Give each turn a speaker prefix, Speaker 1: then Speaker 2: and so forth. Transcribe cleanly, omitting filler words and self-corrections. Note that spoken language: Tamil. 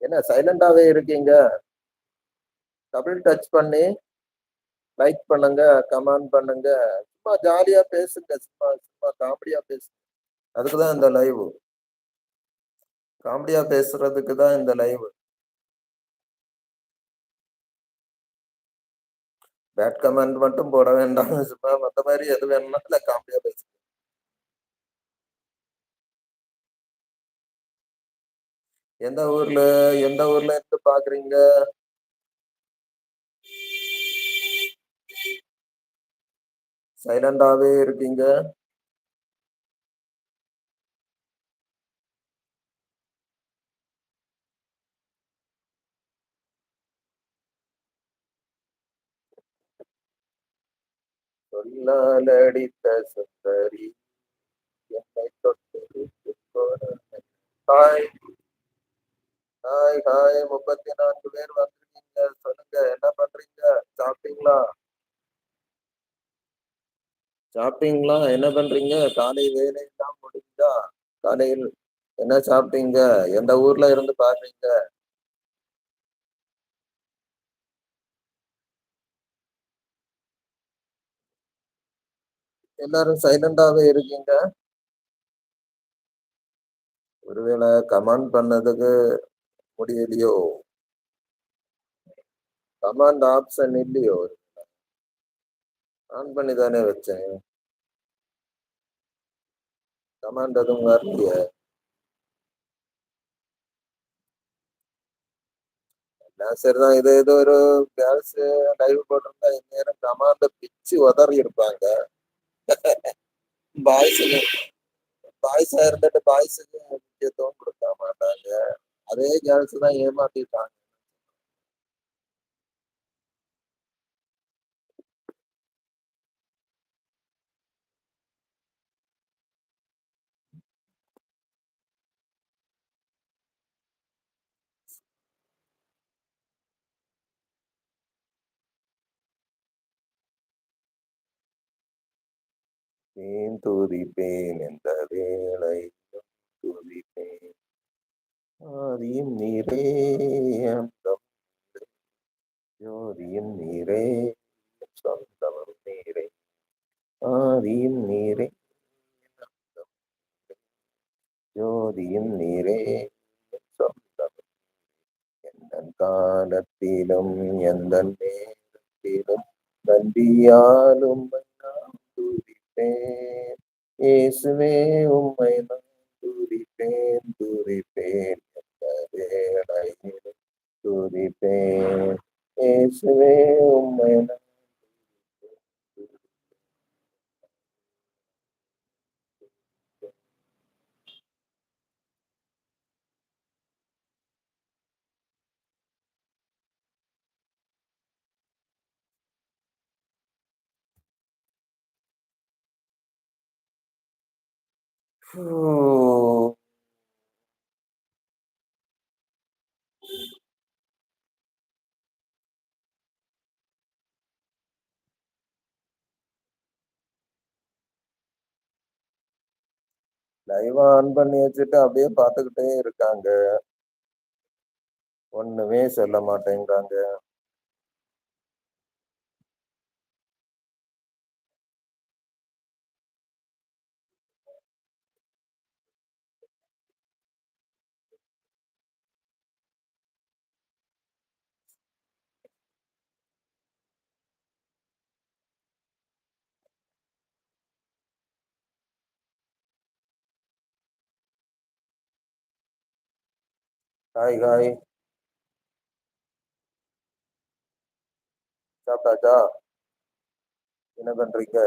Speaker 1: என்ன சைலண்டாவே இருக்கீங்க? டபுள் டச் பண்ணி லைக் பண்ணுங்க, கமெண்ட் பண்ணுங்க. சும்மா ஜாலியா பேசுங்க. சும்மா சும்மா காமெடியா பேசுங்க. அதுக்கு தான் இந்த லைவு. காமெடியா பேசுறதுக்கு தான் இந்த லைவு. பேட் கமெண்ட் மட்டும் போட வேண்டாம். சும்மா மத்த மாரி எது வேணும்னா இல்ல காமெடியா பேசுங்க. எந்த ஊர்ல எந்த ஊர்ல இருந்து பார்க்குறீங்க? சைலண்டாவே இருக்கீங்க. சொல்லால் அடித்த சுந்தரி என்னை தொட்டு போன ஹாய், ஹாய், ஹாய். 34 பேர் வந்திருக்கீங்க. சொல்லுங்க என்ன பண்றீங்க? சாப்பிட்டீங்களா? சாப்பிட்டீங்களா? என்ன பண்றீங்க? காலை வேலையெல்லாம் முடிஞ்சா? காலையில் என்ன சாப்பிட்டீங்க? எந்த ஊர்ல இருந்து பார்க்குறீங்க? எல்லாரும் சைலண்டாவே இருக்கீங்க. ஒருவேளை கமெண்ட் பண்ணதுக்கு முடியலையோ? கமெண்ட் ஆப்ஷன் இல்லையோ? ஆன் பண்ணி தானே வச்சேன். கமெண்ட் எதுவும் வரலையே. எல்லாம் சரிதான். இது ஏதோ ஒரு கேர்ள்ஸ் லைவ் போட்டிருந்தா இந்நேரம் கமெண்ட பிச்சு உதறி இருப்பாங்க. பாய்ஸுக்கு பாய்ஸா இருந்துட்டு பாய்ஸுக்கு முக்கியத்துவம் கொடுக்க மாட்டாங்க. அதே கேர்ள்ஸ் தான் ஏமாத்திட்டாங்க. ஏன் துதிப்பேன் எந்த வேளை துதிப்பேன் ஆதியும் நீரே அந்தம் ஜோதியும் நீரே சொந்தமும் நீரே ஆதியும் நீரே அந்தம் ஜோதியும் நீரே சொந்தம் எந்தன் காலத்திலும் எந்த நேரத்திலும் நன்றியாலும் நான் துதிப்பேன் இயேசுவே உம்மை நான் துதிப்பேன் துதிப்பேன் எந்த வேளையிலும் துதிப்பேன் இயேசுவே உம்மை நான் ஓ, லைவ் ஆன் பண்ணி வச்சுட்டு அப்படியே பார்த்துக்கிட்டே இருக்காங்க. ஒண்ணுமே சொல்ல மாட்டேங்கிறாங்க. Hi hi. சாப்பிட்டாச்சா? என்ன பண்றீங்க?